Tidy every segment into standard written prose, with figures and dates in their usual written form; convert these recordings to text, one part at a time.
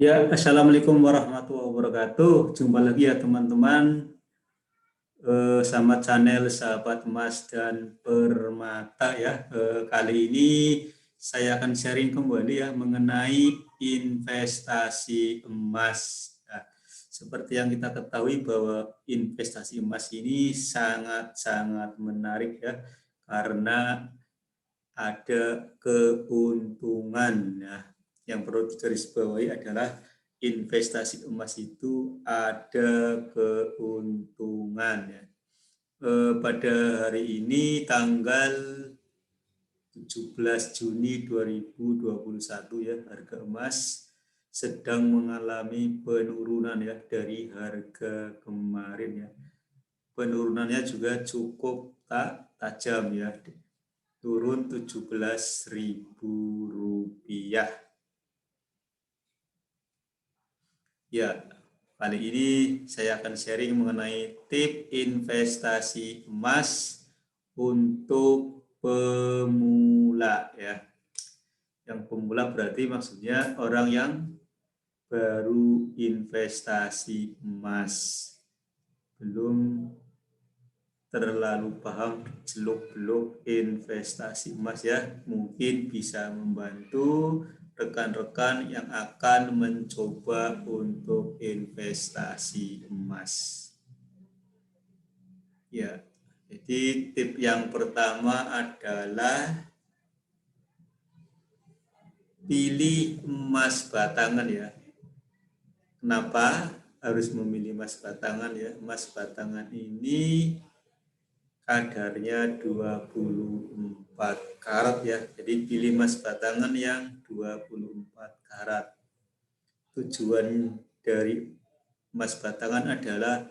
Ya, Assalamualaikum warahmatullahi wabarakatuh. Jumpa lagi ya teman-teman sama channel Sahabat Emas dan Permata ya. Kali ini saya akan sharing kembali ya mengenai investasi emas. Nah, seperti yang kita ketahui bahwa investasi emas ini sangat-sangat menarik ya karena ada keuntungan. Nah, yang perlu digarisbawahi adalah investasi emas itu ada keuntungan ya. Pada hari ini tanggal 17 Juni 2021 ya, harga emas sedang mengalami penurunan ya dari harga kemarin ya. Penurunannya juga cukup tajam ya, turun Rp17.000. Ya, kali ini saya akan sharing mengenai tip investasi emas untuk pemula ya. Yang pemula berarti maksudnya orang yang baru investasi emas, belum terlalu paham seluk-beluk investasi emas ya. Mungkin bisa membantu rekan-rekan yang akan mencoba untuk investasi emas. Ya, jadi tip yang pertama adalah pilih emas batangan ya. Kenapa harus memilih emas batangan ya? Emas batangan ini kadarnya 24 karat ya. Jadi pilih emas batangan yang 24 karat. Tujuan dari emas batangan adalah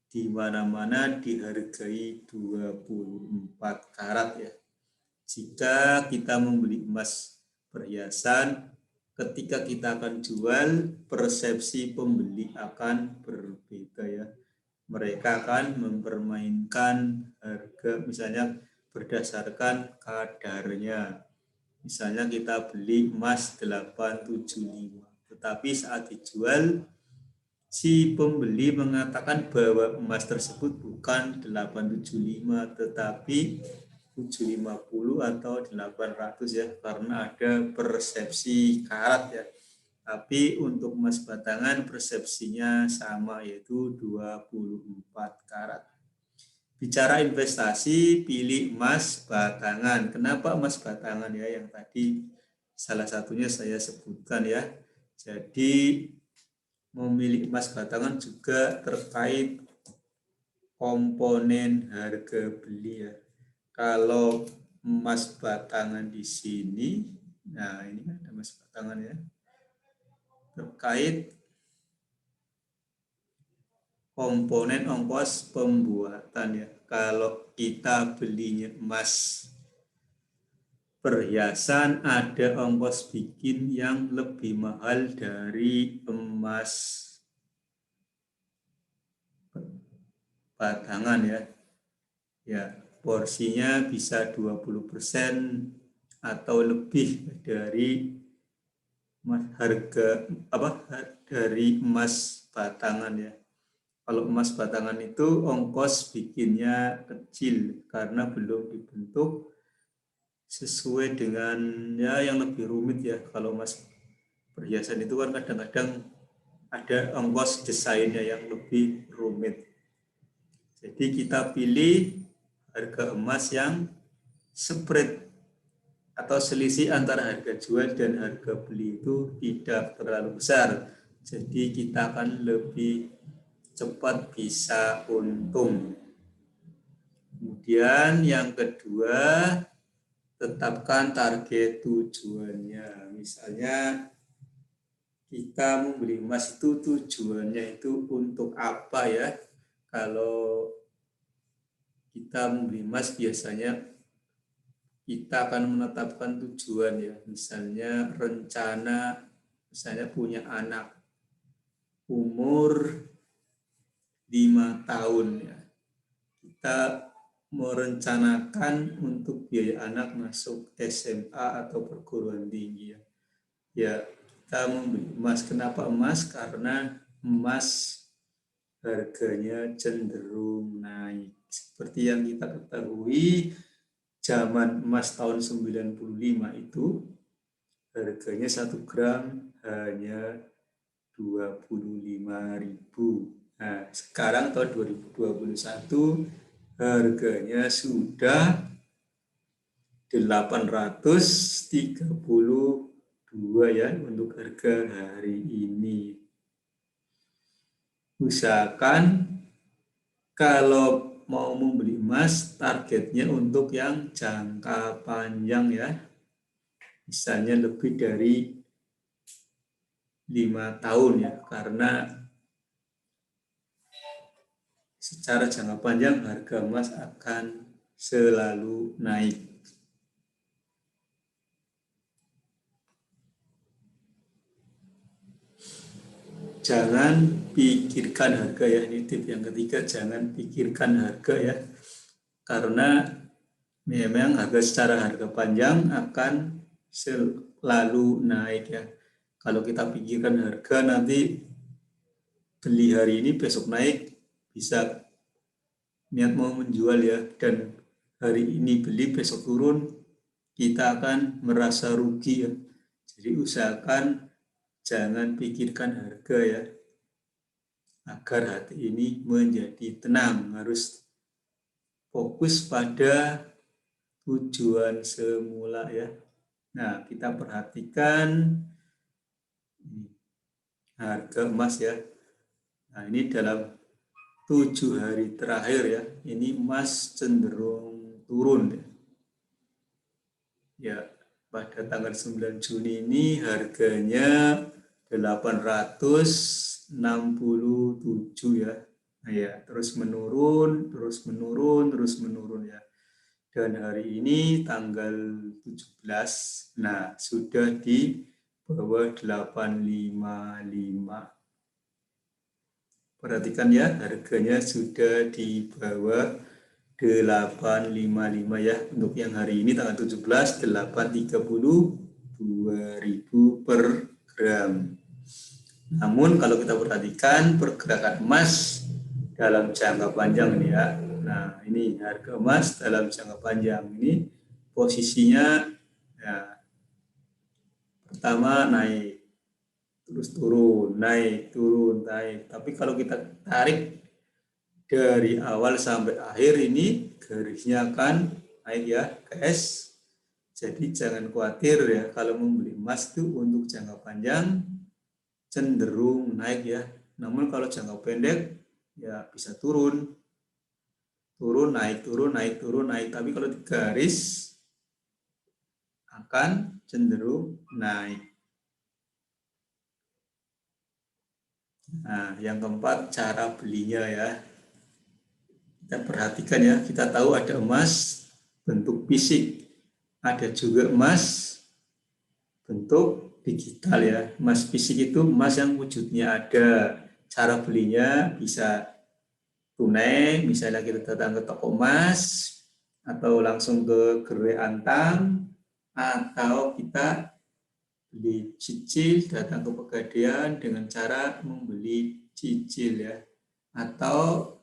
di mana-mana dihargai 24 karat ya. Jika kita membeli emas perhiasan, ketika kita akan jual, persepsi pembeli akan berbeda ya. Mereka akan mempermainkan harga misalnya berdasarkan kadarnya. Misalnya kita beli emas 875, tetapi saat dijual si pembeli mengatakan bahwa emas tersebut bukan 875 tetapi 750 atau 800 ya, karena ada persepsi karat ya. Tapi untuk emas batangan persepsinya sama, yaitu 24 karat. Bicara investasi, pilih emas batangan. Kenapa emas batangan ya? Yang tadi salah satunya saya sebutkan ya. Jadi memilih emas batangan juga terkait komponen harga beli ya. Kalau emas batangan di sini, nah ini ada emas batangan ya, terkait komponen ongkos pembuatan ya. Kalau kita belinya emas perhiasan, ada ongkos bikin yang lebih mahal dari emas batangan ya. Ya, porsinya bisa 20% atau lebih dari harga dari emas batangan ya. Kalau emas batangan itu ongkos bikinnya kecil karena belum dibentuk sesuai dengan ya yang lebih rumit ya. Kalau emas perhiasan itu kan kadang-kadang ada ongkos desainnya yang lebih rumit. Jadi kita pilih harga emas yang spread atau selisih antara harga jual dan harga beli itu tidak terlalu besar. Jadi kita akan lebih cepat bisa untung. Kemudian yang kedua, tetapkan target tujuannya. Misalnya kita membeli emas itu tujuannya itu untuk apa ya? Kalau kita membeli emas biasanya kita akan menetapkan tujuan ya. Misalnya rencana, misalnya punya anak umur 5 tahun ya. Kita merencanakan untuk biaya anak masuk SMA atau perguruan tinggi ya. Ya, kita membeli emas. Kenapa emas? Karena emas harganya cenderung naik. Seperti yang kita ketahui, zaman emas tahun 95 itu harganya 1 gram hanya 25.000. Nah, sekarang tahun 2021 harganya sudah 832 ya untuk harga hari ini. Usahakan kalau mau membeli emas, targetnya untuk yang jangka panjang ya. Misalnya lebih dari 5 tahun ya, karena secara jangka panjang harga emas akan selalu naik. Jangan pikirkan harga ya, ini tip yang ketiga, jangan pikirkan harga ya. Karena memang secara harga panjang akan selalu naik ya. Kalau kita pikirkan harga nanti beli hari ini besok naik, bisa niat mau menjual ya, dan hari ini beli besok turun, kita akan merasa rugi ya. Jadi usahakan jangan pikirkan harga ya, agar hati ini menjadi tenang. Harus fokus pada tujuan semula ya. Nah, kita perhatikan harga emas ya. Nah, ini dalam 7 hari terakhir ya, ini emas cenderung turun ya. Ya, pada tanggal 9 Juni ini harganya 867 ya. Nah, ya, terus menurun ya. Dan hari ini tanggal 17, nah sudah di bawah 855. Perhatikan ya, harganya sudah di bawah 855 ya. Untuk yang hari ini tanggal 17, 832.000 per gram. Namun kalau kita perhatikan pergerakan emas dalam jangka panjang ini ya. Nah, ini harga emas dalam jangka panjang ini posisinya ya, pertama naik, terus turun, naik, turun, naik. Tapi kalau kita tarik dari awal sampai akhir ini garisnya akan naik ya, guys. Jadi jangan khawatir ya, kalau membeli emas itu untuk jangka panjang cenderung naik ya. Namun kalau jangka pendek ya bisa turun, naik, turun, naik, turun, naik. Tapi kalau di garis akan cenderung naik. Nah, yang keempat, cara belinya ya. Kita perhatikan ya, kita tahu ada emas bentuk fisik, ada juga emas bentuk digital ya. Emas fisik itu emas yang wujudnya ada. Cara belinya bisa tunai, misalnya kita datang ke toko emas, atau langsung ke gerai antang, atau kita beli cicil, datang ke Pegadaian dengan cara membeli cicil ya, atau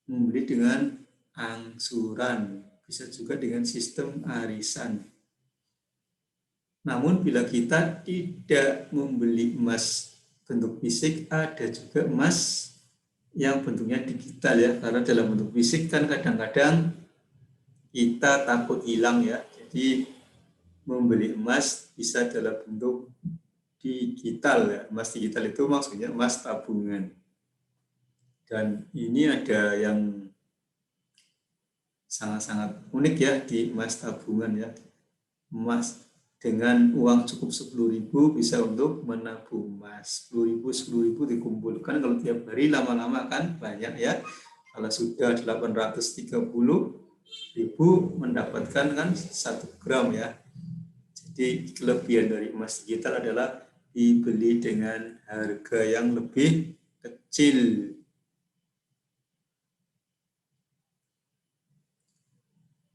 membeli dengan angsuran, bisa juga dengan sistem arisan. Namun bila kita tidak membeli emas bentuk fisik, ada juga emas yang bentuknya digital ya, karena dalam bentuk fisik kan kadang-kadang kita takut hilang ya. Jadi membeli emas bisa dalam bentuk digital ya. Emas digital itu maksudnya emas tabungan. Dan ini ada yang sangat-sangat unik ya di emas tabungan ya. Emas dengan uang cukup 10.000 bisa untuk menabung emas. 10.000 dikumpulkan, kalau tiap hari lama-lama kan banyak ya. Kalau sudah 830.000 mendapatkan kan 1 gram ya. Jadi kelebihan dari emas digital adalah dibeli dengan harga yang lebih kecil.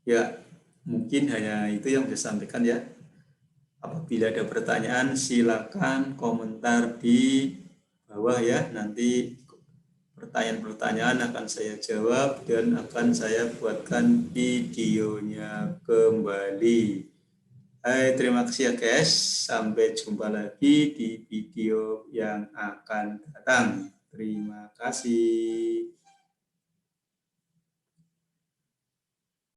Ya, mungkin hanya itu yang saya sampaikan ya. Apabila ada pertanyaan, silakan komentar di bawah ya. Nanti pertanyaan-pertanyaan akan saya jawab dan akan saya buatkan videonya kembali. Hai, terima kasih ya guys. Sampai jumpa lagi di video yang akan datang. Terima kasih.